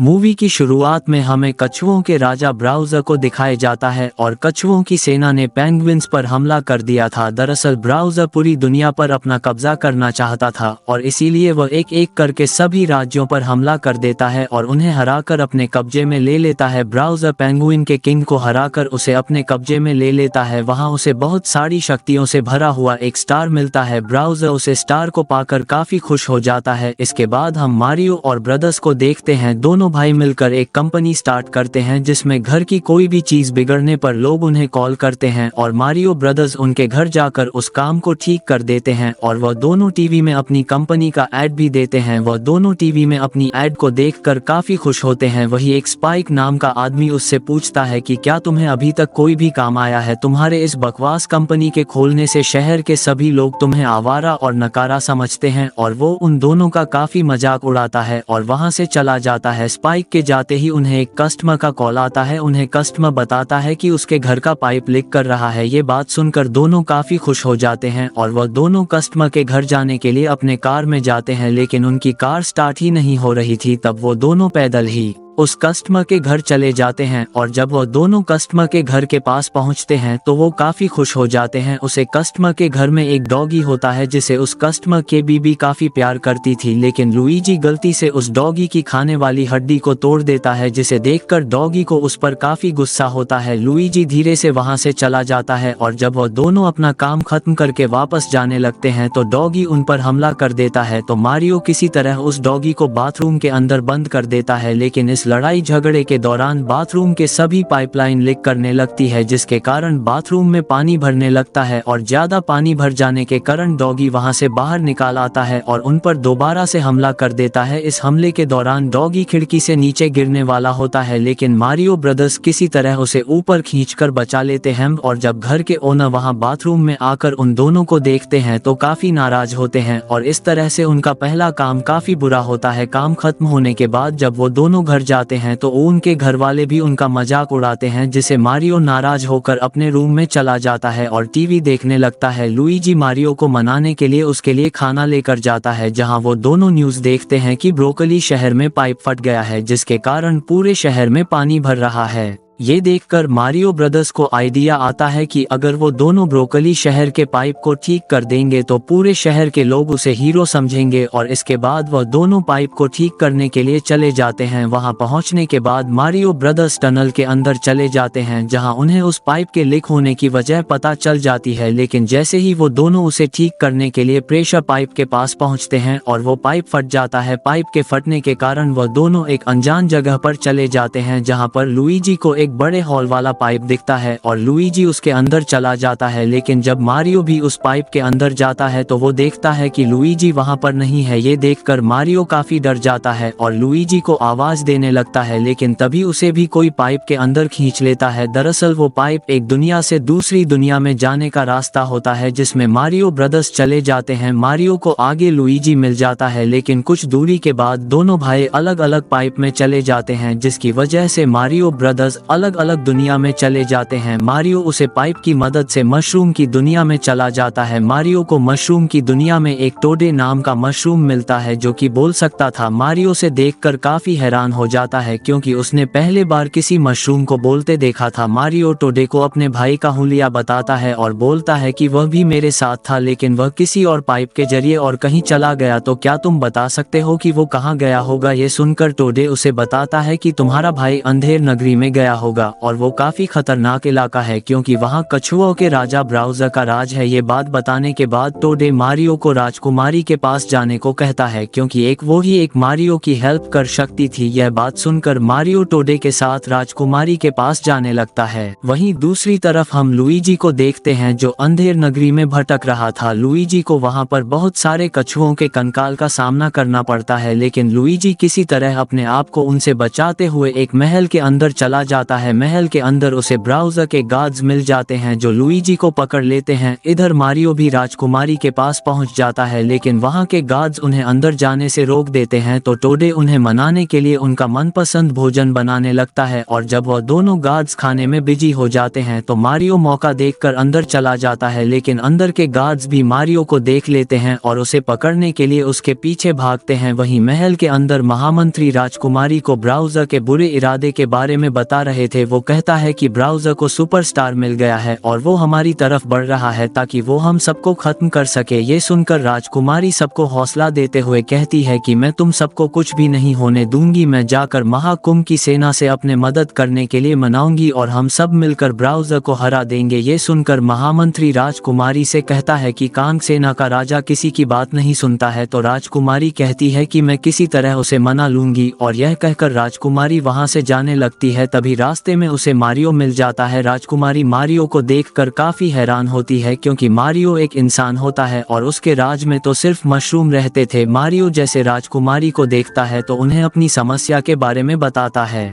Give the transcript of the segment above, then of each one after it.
Movie की शुरुआत में हमें कछुओं के राजा ब्राउज़र को दिखाया जाता है और कछुओं की सेना ने पेंगुइन्स पर हमला कर दिया था। दरअसल ब्राउज़र पूरी दुनिया पर अपना कब्जा करना चाहता था और इसीलिए वह एक एक करके सभी राज्यों पर हमला कर देता है और उन्हें हराकर अपने कब्जे में ले लेता है। ब्राउज़र पेंगुइन के किंग को हराकर उसे अपने कब्जे में ले लेता है। वहाँ उसे बहुत सारी शक्तियों से भरा हुआ एक स्टार मिलता है। ब्राउज़र उसे स्टार को पाकर काफी खुश हो जाता है। इसके बाद हम मारियो और ब्रदर्स को देखते हैं। दोनों भाई मिलकर एक कंपनी स्टार्ट करते हैं जिसमें घर की कोई भी चीज बिगड़ने पर लोग उन्हें कॉल करते हैं और मारियो ब्रदर्स उनके घर जाकर उस काम को ठीक कर देते हैं और वह दोनों टीवी में अपनी कंपनी का ऐड भी देते हैं। वह दोनों टीवी में अपनी ऐड को देखकर काफी खुश होते हैं। वही एक स्पाइक नाम का आदमी उससे पूछता है कि क्या तुम्हें अभी तक कोई भी काम आया है? तुम्हारे इस बकवास कंपनी के खोलने से शहर के सभी लोग तुम्हें आवारा और नकारा समझते हैं। और वो उन दोनों का काफी मजाक उड़ाता है और वहां से चला जाता है। स्पाइक के जाते ही उन्हें एक कस्टमर का कॉल आता है। उन्हें कस्टमर बताता है कि उसके घर का पाइप लीक कर रहा है। ये बात सुनकर दोनों काफी खुश हो जाते हैं और वह दोनों कस्टमर के घर जाने के लिए अपने कार में जाते हैं, लेकिन उनकी कार स्टार्ट ही नहीं हो रही थी। तब वो दोनों पैदल ही उस कस्टमर के घर चले जाते हैं और जब वो दोनों कस्टमर के घर के पास पहुंचते हैं तो वो काफी खुश हो जाते हैं। उसे कस्टमर के घर में एक डॉगी होता है जिसे उस कस्टमर के बीबी काफी प्यार करती थी, लेकिन लुईजी गलती से उस डॉगी की खाने वाली हड्डी को तोड़ देता है, जिसे देखकर डॉगी को उस पर काफी गुस्सा होता है। लुईजी धीरे से वहां से चला जाता है और जब वो दोनों अपना काम खत्म करके वापस जाने लगते हैं तो डॉगी उन पर हमला कर देता है। तो मारियो किसी तरह उस डॉगी को बाथरूम के अंदर बंद कर देता है, लेकिन इस लड़ाई झगड़े के दौरान बाथरूम के सभी पाइपलाइन लीक करने लगती है, जिसके कारण बाथरूम में पानी भरने लगता है और ज्यादा पानी भर जाने के कारण डॉगी वहां से बाहर निकाल आता है और उन पर दोबारा से हमला कर देता है। इस हमले के दौरान डॉगी खिड़की से नीचे गिरने वाला होता है, लेकिन मारियो ब्रदर्स किसी तरह उसे ऊपर खींचकर बचा लेते हैं और जब घर के ओनर वहां बाथरूम में आकर उन दोनों को देखते हैं तो काफी नाराज होते हैं और इस तरह से उनका पहला काम काफी बुरा होता है। काम खत्म होने के बाद जब वो दोनों घर जाते हैं तो उनके घर वाले भी उनका मजाक उड़ाते हैं, जिसे मारियो नाराज होकर अपने रूम में चला जाता है और टीवी देखने लगता है। लुईजी मारियो को मनाने के लिए उसके लिए खाना लेकर जाता है, जहां वो दोनों न्यूज देखते हैं कि ब्रोकली शहर में पाइप फट गया है, जिसके कारण पूरे शहर में पानी भर रहा है। ये देखकर मारियो ब्रदर्स को आइडिया आता है कि अगर वो दोनों ब्रोकली शहर के पाइप को ठीक कर देंगे तो पूरे शहर के लोग उसे हीरो समझेंगे और इसके बाद वह दोनों पाइप को ठीक करने के लिए चले जाते हैं। वहां पहुंचने के बाद मारियो ब्रदर्स टनल के अंदर चले जाते हैं, जहां उन्हें उस पाइप के लीक होने की वजह पता चल जाती है, लेकिन जैसे ही वो दोनों उसे ठीक करने के लिए प्रेशर पाइप के पास पहुँचते हैं और वो पाइप फट जाता है। पाइप के फटने के कारण वह दोनों एक अनजान जगह पर चले जाते हैं, जहाँ पर लुईजी को एक बड़े हॉल वाला पाइप दिखता है और लुईजी उसके अंदर चला जाता है, लेकिन जब मारियो भी उस पाइप के अंदर जाता है तो वो देखता है कि लुईजी वहां पर नहीं है। ये देखकर मारियो काफी डर जाता है और लुईजी को आवाज देने लगता है, लेकिन तभी उसे भी कोई पाइप के अंदर खींच लेता है। दरअसल वो पाइप एक दुनिया से दूसरी दुनिया में जाने का रास्ता होता है, जिसमें मारियो ब्रदर्स चले जाते हैं। मारियो को आगे लुईजी मिल जाता है, लेकिन कुछ दूरी के बाद दोनों भाई अलग अलग पाइप में चले जाते हैं, जिसकी वजह से मारियो ब्रदर्स अलग अलग दुनिया में चले जाते हैं। मारियो उसे पाइप की मदद से मशरूम की दुनिया में चला जाता है। मारियो को मशरूम की दुनिया में एक टोडे नाम का मशरूम मिलता है जो कि बोल सकता था। मारियो से देखकर काफी हैरान हो जाता है क्योंकि उसने पहले बार किसी मशरूम को बोलते देखा था। मारियो टोडे को अपने भाई का हुलिया बताता है और बोलता है कि वह भी मेरे साथ था, लेकिन वह किसी और पाइप के जरिए और कहीं चला गया, तो क्या तुम बता सकते हो कि वो कहाँ गया होगा? ये सुनकर टोडे उसे बताता है कि तुम्हारा भाई अंधेर नगरी में गया होगा और वो काफी खतरनाक इलाका है क्योंकि वहाँ कछुओं के राजा ब्राउज़र का राज है। ये बात बताने के बाद टोडे मारियो को राजकुमारी के पास जाने को कहता है क्योंकि वो ही एक मारियो की हेल्प कर सकती थी। यह बात सुनकर मारियो टोडे के साथ राजकुमारी के पास जाने लगता है। वहीं दूसरी तरफ हम लुईजी को देखते हैं जो अंधेर नगरी में भटक रहा था। लुईजी को वहाँ पर बहुत सारे कछुओं के कंकाल का सामना करना पड़ता है, लेकिन लुईजी किसी तरह अपने आप को उनसे बचाते हुए एक महल के अंदर चला जाता जाता है। महल के अंदर उसे ब्राउज़र के गार्ड्स मिल जाते हैं जो लुइजी को पकड़ लेते हैं। इधर मारियो भी राजकुमारी के पास पहुंच जाता है, लेकिन वहां के गार्ड्स उन्हें अंदर जाने से रोक देते हैं। तो टोडे उन्हें मनाने के लिए उनका मनपसंद भोजन बनाने लगता है और जब वह दोनों गार्ड्स खाने में बिजी हो जाते हैं तो मारियो मौका देखकर अंदर चला जाता है, लेकिन अंदर के गार्ड्स भी मारियो को देख लेते हैं और उसे पकड़ने के लिए उसके पीछे भागते हैं। वहीं महल के अंदर महामंत्री राजकुमारी को ब्राउज़र के बुरे इरादे के बारे में बता रहे थे। वो कहता है कि ब्राउज़र को सुपरस्टार मिल गया है और वो हमारी तरफ बढ़ रहा है ताकि वो हम सबको खत्म कर सके। ये सुनकर राजकुमारी सबको हौसला देते हुए कहती है कि मैं तुम सबको कुछ भी नहीं होने दूंगी, मैं जाकर महाकुंभ की सेना से अपने मदद करने के लिए मनाऊंगी और हम सब मिलकर ब्राउज़र को हरा देंगे। ये सुनकर महामंत्री राजकुमारी से कहता है कि कांग सेना का राजा किसी की बात नहीं सुनता है। तो राजकुमारी कहती है कि मैं किसी तरह उसे मना लूंगी और यह कहकर राजकुमारी वहां से जाने लगती है। तभी रास्ते में उसे मारियो मिल जाता है। राजकुमारी मारियो को देखकर काफी हैरान होती है क्योंकि मारियो एक इंसान होता है और उसके राज में तो सिर्फ मशरूम रहते थे। मारियो जैसे राजकुमारी को देखता है तो उन्हें अपनी समस्या के बारे में बताता है।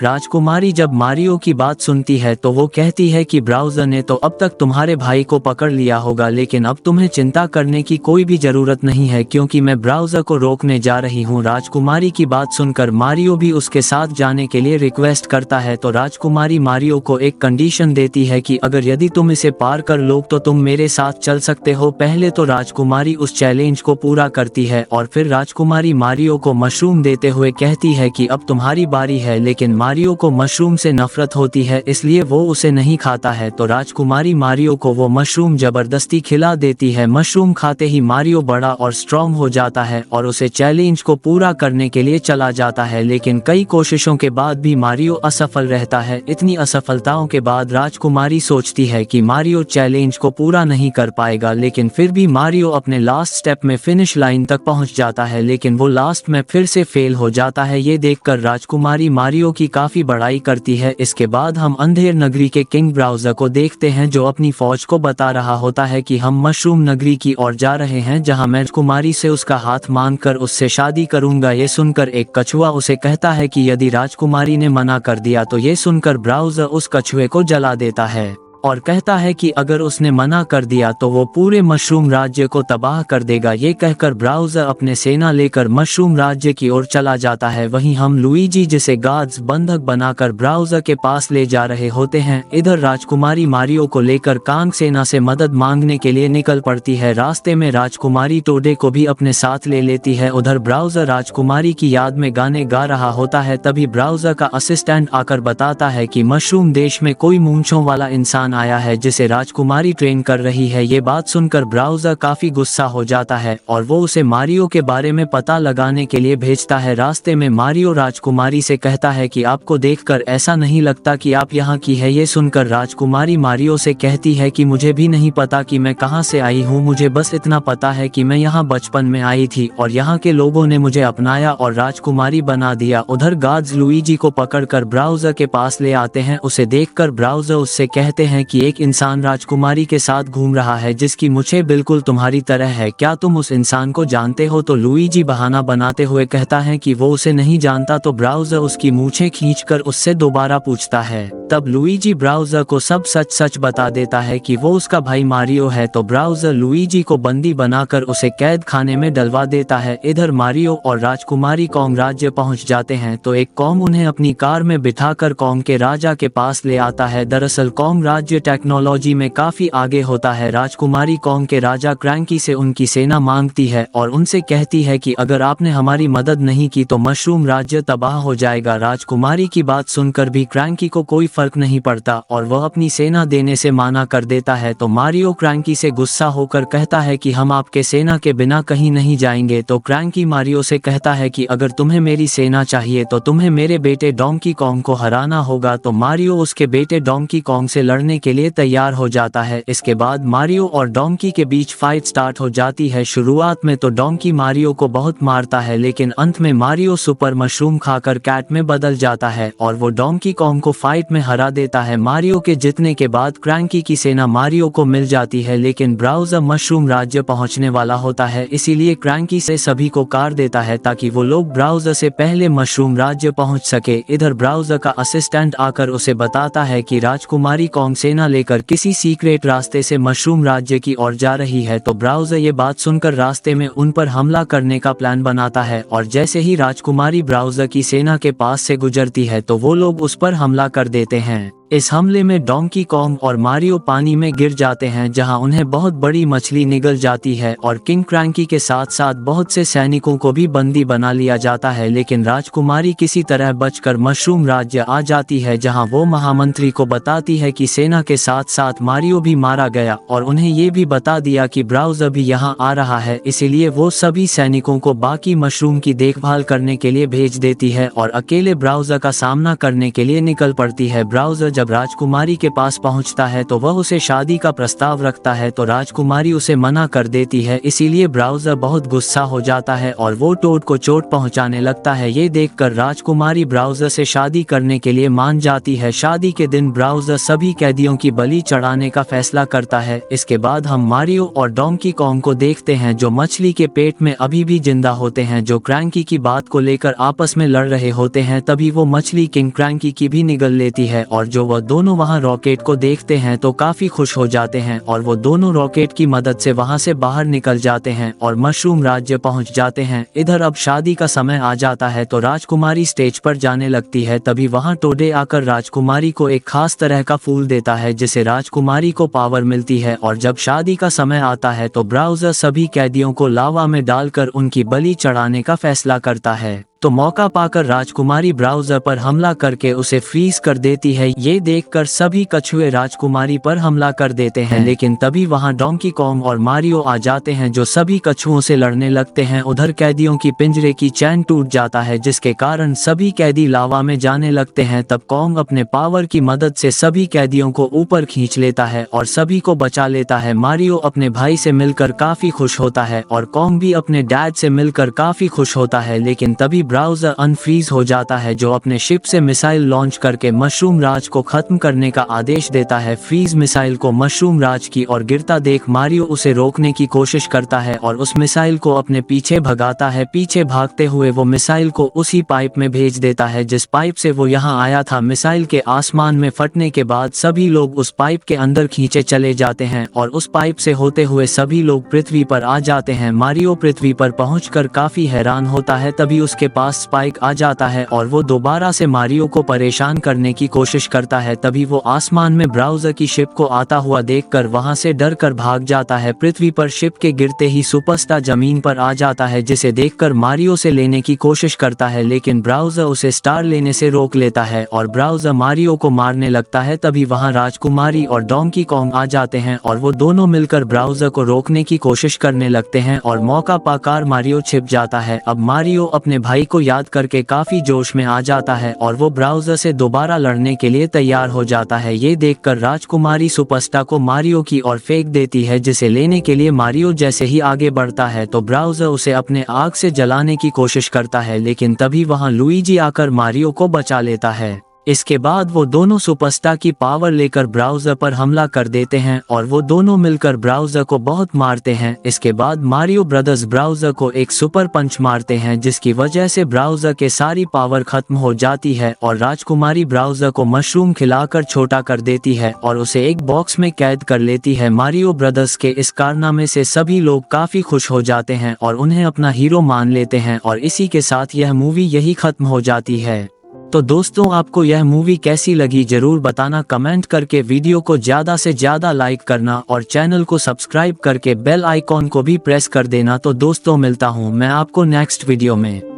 राजकुमारी जब मारियो की बात सुनती है तो वो कहती है कि ब्राउज़र ने तो अब तक तुम्हारे भाई को पकड़ लिया होगा, लेकिन अब तुम्हें चिंता करने की कोई भी जरूरत नहीं है क्योंकि मैं ब्राउज़र को रोकने जा रही हूँ। राजकुमारी की बात सुनकर मारियो भी उसके साथ जाने के लिए रिक्वेस्ट करता है। तो राजकुमारी मारियो को एक कंडीशन देती है कि अगर यदि तुम इसे पार कर लो तो तुम मेरे साथ चल सकते हो। पहले तो राजकुमारी उस चैलेंज को पूरा करती है और फिर राजकुमारी मारियो को मशरूम देते हुए कहती है कि अब तुम्हारी बारी है, लेकिन मारियो को मशरूम से नफरत होती है इसलिए वो उसे नहीं खाता है। तो राजकुमारी मारियो को वो मशरूम जबरदस्ती खिला देती है। मशरूम खाते ही मारियो बड़ा और स्ट्रॉन्ग हो जाता है और उसे चैलेंज को पूरा करने के लिए चला जाता है, लेकिन कई कोशिशों के बाद भी मारियो असफल रहता है। इतनी असफलताओं के बाद राजकुमारी सोचती है कि मारियो चैलेंज को पूरा नहीं कर पाएगा, लेकिन फिर भी मारियो अपने लास्ट स्टेप में फिनिश लाइन तक पहुंच जाता है, लेकिन वो लास्ट में फिर से फेल हो जाता है। ये देखकर राजकुमारी मारियो की काफी बड़ाई करती है। इसके बाद हम अंधेर नगरी के किंग ब्राउज़र को देखते हैं जो अपनी फौज को बता रहा होता है कि हम मशरूम नगरी की ओर जा रहे हैं जहां मैं कुमारी से उसका हाथ मांगकर उससे शादी करूंगा। ये सुनकर एक कछुआ उसे कहता है कि यदि राजकुमारी ने मना कर दिया तो ये सुनकर ब्राउज़र उस कछुए को जला देता है और कहता है कि अगर उसने मना कर दिया तो वो पूरे मशरूम राज्य को तबाह कर देगा। ये कहकर ब्राउज़र अपने सेना लेकर मशरूम राज्य की ओर चला जाता है। वहीं हम लुइजी जिसे गार्ड्स बंधक बनाकर ब्राउज़र के पास ले जा रहे होते हैं। इधर राजकुमारी मारियो को लेकर कांग सेना से मदद मांगने के लिए निकल पड़ती है। रास्ते में राजकुमारी टोडे को भी अपने साथ ले लेती है। उधर ब्राउज़र राजकुमारी की याद में गाने गा रहा होता है। तभी ब्राउज़र का असिस्टेंट आकर बताता है कि मशरूम देश में कोई मूंछों वाला इंसान आया है जिसे राजकुमारी ट्रेन कर रही है। ये बात सुनकर ब्राउज़र काफी गुस्सा हो जाता है और वो उसे मारियो के बारे में पता लगाने के लिए भेजता है। रास्ते में मारियो राजकुमारी से कहता है कि आपको देखकर ऐसा नहीं लगता कि आप यहाँ की है। ये सुनकर राजकुमारी मारियो से कहती है कि मुझे भी नहीं पता कि मैं कहाँ से आई हूँ, मुझे बस इतना पता है कि मैं यहाँ बचपन में आई थी और यहाँ के लोगों ने मुझे अपनाया और राजकुमारी बना दिया। उधर गार्ड्स लुइजी को पकड़कर ब्राउज़र के पास ले आते हैं। उसे देखकर ब्राउज़र उससे कहते हैं कि एक इंसान राजकुमारी के साथ घूम रहा है जिसकी मूंछें बिल्कुल तुम्हारी तरह है, क्या तुम उस इंसान को जानते हो? तो लुइजी बहाना बनाते हुए कहता है कि वो उसे नहीं जानता। तो ब्राउज़र उसकी मूंछें खींचकर उससे दोबारा पूछता है। तब लुइजी ब्राउज़र को सब सच सच बता देता है कि वो उसका भाई मारियो है। तो ब्राउज़र लुइजी को बंदी बनाकर उसे कैद खाने में डलवा देता है। इधर मारियो और राजकुमारी कॉन्ग राज्य पहुंच जाते हैं तो एक कॉन्ग उन्हें अपनी कार में बिठाकर कॉन्ग के राजा के पास ले आता है। दरअसल कॉन्ग राज्य टेक्नोलॉजी में काफी आगे होता है। राजकुमारी कॉन्ग के राजा क्रैंकी से उनकी सेना मांगती है और उनसे कहती है कि अगर आपने हमारी मदद नहीं की तो मशरूम राज्य तबाह हो जाएगा। राजकुमारी की बात सुनकर भी क्रैंकी को कोई फर्क नहीं पड़ता और वह अपनी सेना देने से माना कर देता है। तो मारियो क्रैंकी से गुस्सा होकर कहता है कि हम आपके सेना के बिना कहीं नहीं जाएंगे। तो क्रैंकी मारियो से कहता है कि अगर तुम्हें मेरी सेना चाहिए तो तुम्हें मेरे बेटे डोंकी कॉन्ग को हराना होगा। तो मारियो उसके बेटे डोंकी कॉन्ग से लड़ने लड़ने के लिए तैयार हो जाता है। इसके बाद मारियो और डोंकी के बीच फाइट स्टार्ट हो जाती है। शुरुआत में तो डोंकी मारियो को बहुत मारता है, लेकिन अंत में मारियो सुपर मशरूम खाकर कैट में बदल जाता है और वो डोंकी कॉन्ग को फाइट में हरा देता है। मारियो के जीतने के बाद क्रैंकी की सेना मारियो को मिल जाती है, लेकिन ब्राउज़र मशरूम राज्य पहुंचने वाला होता है, इसीलिए क्रैंकी से सभी को काट देता है ताकि वो लोग ब्राउज़र से पहले मशरूम राज्य पहुंच सके। इधर ब्राउज़र का असिस्टेंट आकर उसे बताता है कि राजकुमारी कॉन्ग सेना लेकर किसी सीक्रेट रास्ते से मशरूम राज्य की ओर जा रही है। तो ब्राउज़र ये बात सुनकर रास्ते में उन पर हमला करने का प्लान बनाता है और जैसे ही राजकुमारी ब्राउज़र की सेना के पास से गुजरती है तो वो लोग उस पर हमला कर देते हैं। इस हमले में डोंकी कॉन्ग और मारियो पानी में गिर जाते हैं, जहां उन्हें बहुत बड़ी मछली निगल जाती है और किंग क्रैंकी के साथ साथ बहुत से सैनिकों को भी बंदी बना लिया जाता है। लेकिन राजकुमारी किसी तरह बचकर मशरूम राज्य आ जाती है, जहां वो महामंत्री को बताती है कि सेना के साथ साथ मारियो भी मारा गया और उन्हें ये भी बता दिया कि ब्राउज़र भी यहां आ रहा है, इसीलिए वो सभी सैनिकों को बाकी मशरूम की देखभाल करने के लिए भेज देती है और अकेले ब्राउज़र का सामना करने के लिए निकल पड़ती है। ब्राउज़र जब राजकुमारी के पास पहुंचता है तो वह उसे शादी का प्रस्ताव रखता है, तो राजकुमारी उसे मना कर देती है, इसीलिए ब्राउज़र बहुत गुस्सा हो जाता है और वो टोड को चोट पहुंचाने लगता है। ये देखकर राजकुमारी ब्राउज़र से शादी करने के लिए मान जाती है। शादी के दिन ब्राउज़र सभी कैदियों की बलि चढ़ाने का फैसला करता है। इसके बाद हम मारियो और डोंकी कॉन्ग को देखते हैं जो मछली के पेट में अभी भी जिंदा होते हैं, जो क्रैंकी की बात को लेकर आपस में लड़ रहे होते हैं। तभी वो मछली किंग क्रैंकी की भी निगल लेती है और जो वह दोनों वहां रॉकेट को देखते हैं तो काफी खुश हो जाते हैं और वो दोनों रॉकेट की मदद से वहां से बाहर निकल जाते हैं और मशरूम राज्य पहुंच जाते हैं। इधर अब शादी का समय आ जाता है तो राजकुमारी स्टेज पर जाने लगती है। तभी वहां टोडे आकर राजकुमारी को एक खास तरह का फूल देता है, जिसे राजकुमारी को पावर मिलती है और जब शादी का समय आता है तो ब्राउज़र सभी कैदियों को लावा में डालकर उनकी बलि चढ़ाने का फैसला करता है। तो मौका पाकर राजकुमारी ब्राउज़र पर हमला करके उसे फ्रीज कर देती है। ये देखकर सभी कछुए राजकुमारी पर हमला कर देते हैं, लेकिन तभी वहां डोंकी कॉन्ग और मारियो आ जाते हैं जो सभी कछुओं से लड़ने लगते हैं। उधर कैदियों की पिंजरे की चैन टूट जाता है, जिसके कारण सभी कैदी लावा में जाने लगते हैं। तब कॉन्ग अपने पावर की मदद से सभी कैदियों को ऊपर खींच लेता है और सभी को बचा लेता है। मारियो अपने भाई से मिलकर काफी खुश होता है और कॉन्ग भी अपने डैड से मिलकर काफी खुश होता है, लेकिन तभी ब्राउज़र अनफ्रीज हो जाता है जो अपने शिप से मिसाइल लॉन्च करके मशरूम राज को खत्म करने का आदेश देता है। फ्रीज मिसाइल को मशरूम राज की ओर गिरता देख मारियो उसे रोकने की कोशिश करता है और उस मिसाइल को अपने पीछे भगाता है। पीछे भागते हुए वो मिसाइल को उसी पाइप में भेज देता है जिस पाइप से वो यहाँ आया था। मिसाइल के आसमान में फटने के बाद सभी लोग उस पाइप के अंदर खींचे चले जाते हैं और उस पाइप से होते हुए सभी लोग पृथ्वी पर आ जाते हैं। मारियो पृथ्वी पर पहुंचकर काफी हैरान होता है, तभी उसके पास स्पाइक आ जाता है और वो दोबारा से मारियो को परेशान करने की कोशिश करता है। तभी वो आसमान में ब्राउज़र की शिप को आता हुआ देखकर वहां से डर कर भाग जाता है। पृथ्वी पर शिप के गिरते ही सुपरस्टार जमीन पर आ जाता है, जिसे देखकर मारियो से लेने की कोशिश करता है, लेकिन ब्राउज़र उसे स्टार लेने से रोक लेता है और ब्राउज़र मारियो को मारने लगता है। तभी वहां राजकुमारी और डोंकी कॉन्ग आ जाते हैं और वो दोनों मिलकर ब्राउज़र को रोकने की कोशिश करने लगते हैं और मौका पाकर मारियो छिप जाता है। अब मारियो अपने भाई को याद करके काफी जोश में आ जाता है और वो ब्राउज़र से दोबारा लड़ने के लिए तैयार हो जाता है। ये देखकर राजकुमारी सुपरस्टार को मारियो की ओर फेंक देती है, जिसे लेने के लिए मारियो जैसे ही आगे बढ़ता है तो ब्राउज़र उसे अपने आग से जलाने की कोशिश करता है, लेकिन तभी वहां लुइजी आकर मारियो को बचा लेता है। इसके बाद वो दोनों सुपरस्टार की पावर लेकर ब्राउज़र पर हमला कर देते हैं और वो दोनों मिलकर ब्राउज़र को बहुत मारते हैं। इसके बाद मारियो ब्रदर्स ब्राउज़र को एक सुपर पंच मारते हैं, जिसकी वजह से ब्राउज़र के सारी पावर खत्म हो जाती है और राजकुमारी ब्राउज़र को मशरूम खिलाकर छोटा कर देती है और उसे एक बॉक्स में कैद कर लेती है। मारियो ब्रदर्स के इस कारनामे से सभी लोग काफी खुश हो जाते हैं और उन्हें अपना हीरो मान लेते हैं और इसी के साथ यह मूवी यही खत्म हो जाती है। तो दोस्तों, आपको यह मूवी कैसी लगी जरूर बताना कमेंट करके। वीडियो को ज्यादा से ज्यादा लाइक करना और चैनल को सब्सक्राइब करके बेल आइकॉन को भी प्रेस कर देना। तो दोस्तों, मिलता हूँ मैं आपको नेक्स्ट वीडियो में।